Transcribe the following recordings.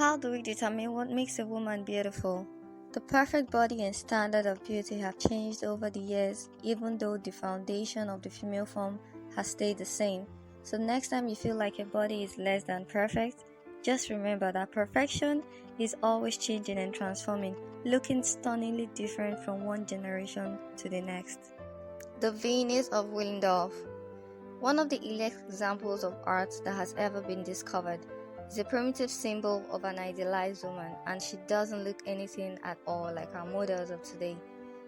How do we determine what makes a woman beautiful? The perfect body and standard of beauty have changed over the years, even though the foundation of the female form has stayed the same. So next time you feel like your body is less than perfect, just remember that perfection is always changing and transforming, looking stunningly different from one generation to the next. The Venus of Willendorf. One of the elect examples of art that has ever been discovered. Is a primitive symbol of an idealized woman, and she doesn't look anything at all like our models of today.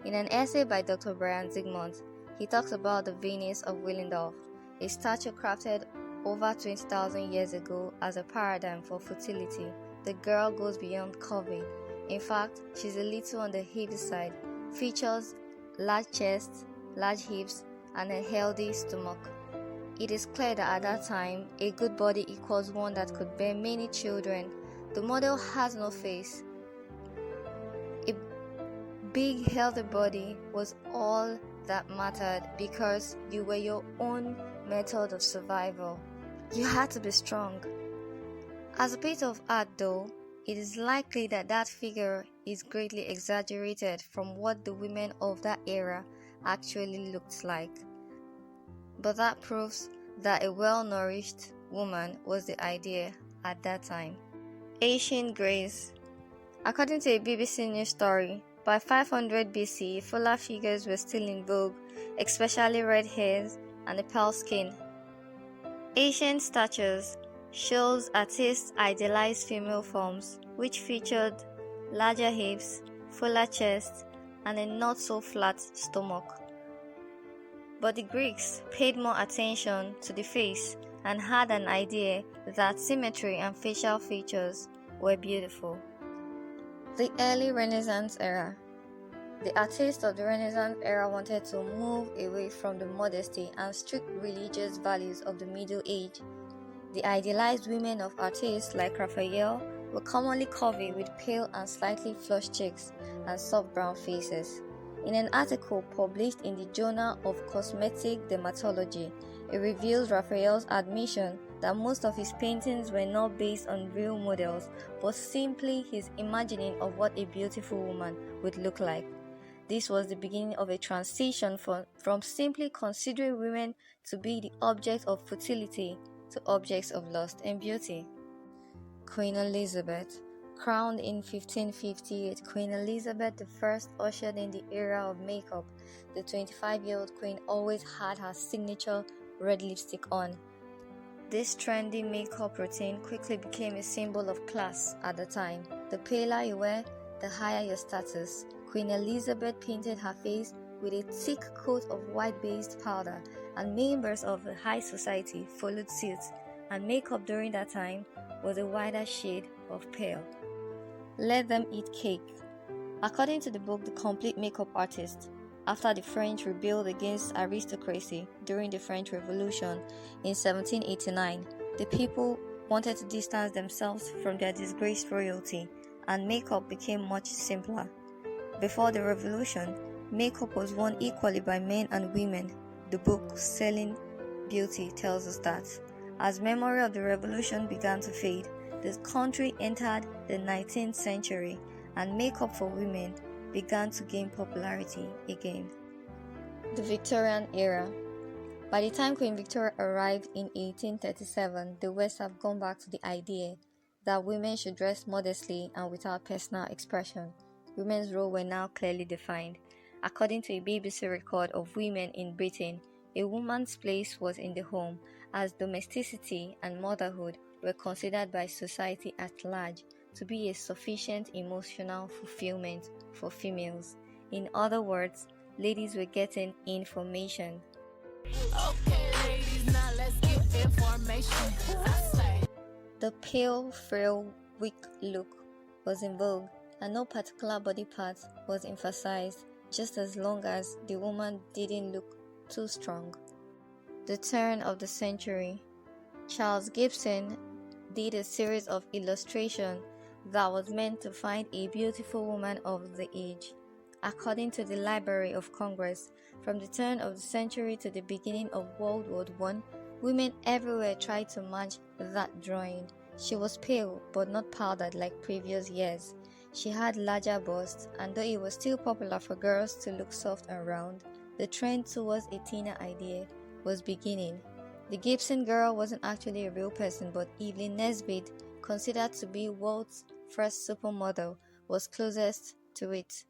In an essay by Dr. Brian Zygmunt, he talks about the Venus of Willendorf, a statue crafted over 20,000 years ago as a paradigm for fertility. The girl goes beyond curvy. In fact, she's a little on the heavy side, features large chest, large hips, and a healthy stomach. It is clear that at that time, a good body equals one that could bear many children. The model has no face. A big, healthy body was all that mattered because you were your own method of survival. You had to be strong. As a piece of art though, it is likely that that figure is greatly exaggerated from what the women of that era actually looked like. But that proves that a well-nourished woman was the idea at that time. Ancient grace. According to a BBC News story, by 500 BC, fuller figures were still in vogue, especially red hairs and a pale skin. Ancient statues shows artists idealized female forms, which featured larger hips, fuller chests, and a not-so-flat stomach. But the Greeks paid more attention to the face and had an idea that symmetry and facial features were beautiful. The early Renaissance era. The artists of the Renaissance era wanted to move away from the modesty and strict religious values of the Middle Age. The idealized women of artists like Raphael were commonly curvy with pale and slightly flushed cheeks and soft brown faces. In an article published in the Journal of Cosmetic Dermatology, it reveals Raphael's admission that most of his paintings were not based on real models, but simply his imagining of what a beautiful woman would look like. This was the beginning of a transition from simply considering women to be the object of fertility to objects of lust and beauty. Queen Elizabeth. Crowned in 1558, Queen Elizabeth I ushered in the era of makeup. The 25-year-old queen always had her signature red lipstick on. This trendy makeup routine quickly became a symbol of class at the time. The paler you were, the higher your status. Queen Elizabeth painted her face with a thick coat of white-based powder, and members of the high society followed suit, and makeup during that time was a wider shade of pale. Let them eat cake. According to the book The Complete Makeup Artist, after the French rebelled against aristocracy during the French Revolution in 1789, the people wanted to distance themselves from their disgraced royalty, and makeup became much simpler. Before the revolution, makeup was worn equally by men and women. The book Selling Beauty tells us that. As memory of the revolution began to fade, the country entered the 19th century, and makeup for women began to gain popularity again. The Victorian era. By the time Queen Victoria arrived in 1837, the West had gone back to the idea that women should dress modestly and without personal expression. Women's roles were now clearly defined. According to a BBC record of women in Britain, a woman's place was in the home, as domesticity and motherhood were considered by society at large to be a sufficient emotional fulfillment for females. In other words, ladies were getting information. Okay, ladies, now let's get information. The pale, frail, weak look was in vogue, and no particular body part was emphasized, just as long as the woman didn't look too strong. The turn of the century. Charles Gibson did a series of illustrations that was meant to find a beautiful woman of the age. According to the Library of Congress, from the turn of the century to the beginning of World War I, women everywhere tried to match that drawing. She was pale but not powdered like previous years. She had larger busts, and though it was still popular for girls to look soft and round, the trend towards a thinner idea was beginning. The Gibson girl wasn't actually a real person, but Evelyn Nesbit, considered to be world's first supermodel, was closest to it.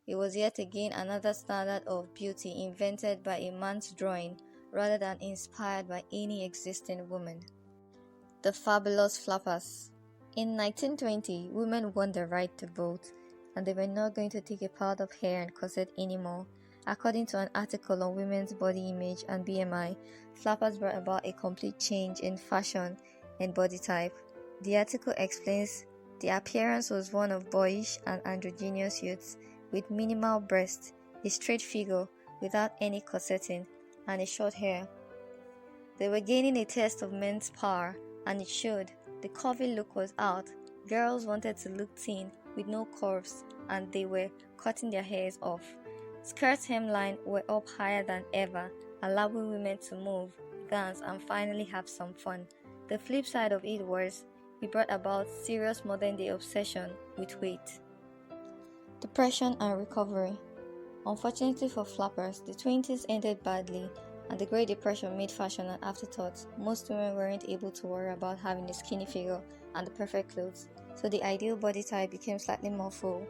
It was yet again another standard of beauty invented by a man's drawing rather than inspired by any existing woman. The fabulous flappers. In 1920, women won the right to vote, and they were not going to take a part of hair and corset anymore. According to an article on women's body image and BMI, flappers brought about a complete change in fashion and body type. The article explains the appearance was one of boyish and androgynous youths with minimal breasts, a straight figure without any corseting, and a short hair. They were gaining a taste of men's power, and it showed. The curvy look was out. Girls wanted to look thin with no curves, and they were cutting their hairs off. Skirts hemline were up higher than ever, allowing women to move, dance, and finally have some fun. The flip side of it was it brought about serious modern-day obsession with weight. Depression and recovery. Unfortunately for flappers, the 20s ended badly, and the Great Depression made fashion an afterthought. Most women weren't able to worry about having a skinny figure and the perfect clothes, so the ideal body type became slightly more full.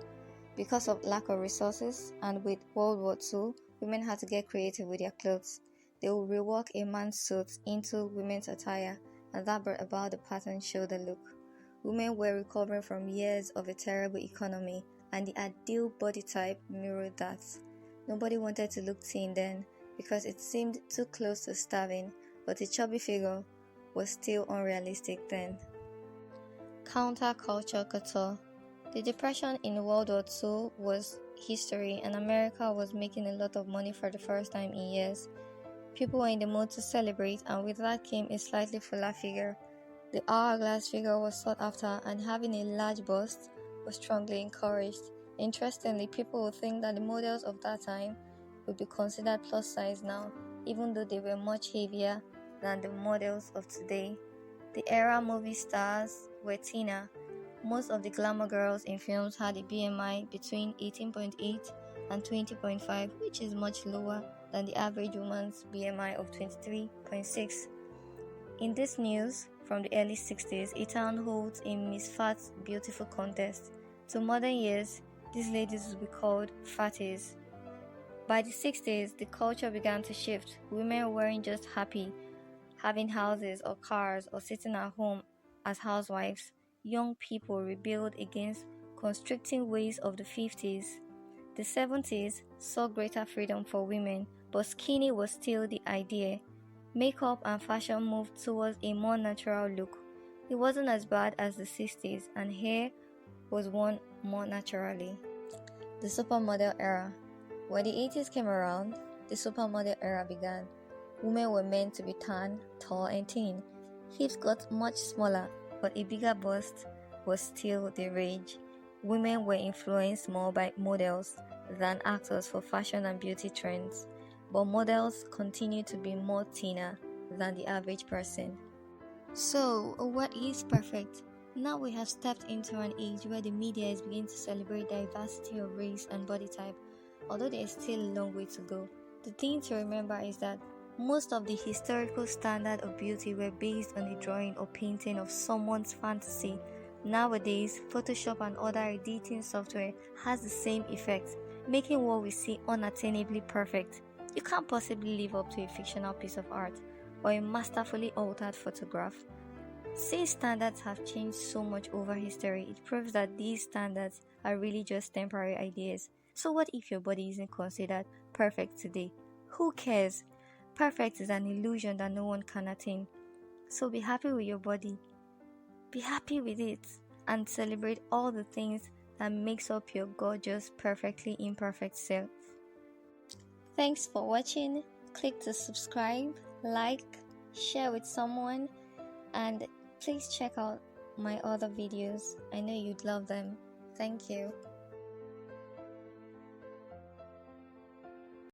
Because of lack of resources, and with World War II, women had to get creative with their clothes. They would rework a man's suit into women's attire, and that brought about the pattern shoulder look. Women were recovering from years of a terrible economy, and the ideal body type mirrored that. Nobody wanted to look thin then, because it seemed too close to starving, but a chubby figure was still unrealistic then. Counterculture couture. The Depression in World War II was history, and America was making a lot of money for the first time in years. People were in the mood to celebrate, and with that came a slightly fuller figure. The hourglass figure was sought after, and having a large bust was strongly encouraged. Interestingly, people would think that the models of that time would be considered plus size now, even though they were much heavier than the models of today. The era movie stars were thinner. Most of the glamour girls in films had a BMI between 18.8 and 20.5, which is much lower than the average woman's BMI of 23.6. In this news, from the early 60s, a town holds a Miss Fat's Beautiful contest. To modern years, these ladies would be called fatties. By the 60s, the culture began to shift. Women weren't just happy having houses or cars or sitting at home as housewives. Young people rebelled against constricting ways of the 50s. The 70s saw greater freedom for women, but skinny was still the idea. Makeup and fashion moved towards a more natural look. It wasn't as bad as the 60s, and hair was worn more naturally. The supermodel era. When the 80s came around, the supermodel era began. Women were meant to be tan, tall, and thin. Hips got much smaller, but a bigger bust was still the rage. Women were influenced more by models than actors for fashion and beauty trends, but models continue to be more thinner than the average person. So, what is perfect? Now we have stepped into an age where the media is beginning to celebrate diversity of race and body type, although there is still a long way to go. The thing to remember is that most of the historical standards of beauty were based on the drawing or painting of someone's fantasy. Nowadays, Photoshop and other editing software has the same effect, making what we see unattainably perfect. You can't possibly live up to a fictional piece of art or a masterfully altered photograph. Since standards have changed so much over history, it proves that these standards are really just temporary ideas. So what if your body isn't considered perfect today? Who cares? Perfect is an illusion that no one can attain. So be happy with your body. Be happy with it and celebrate all the things that makes up your gorgeous, perfectly imperfect self. Thanks for watching. Click to subscribe, like, share with someone, and please check out my other videos. I know you'd love them. Thank you.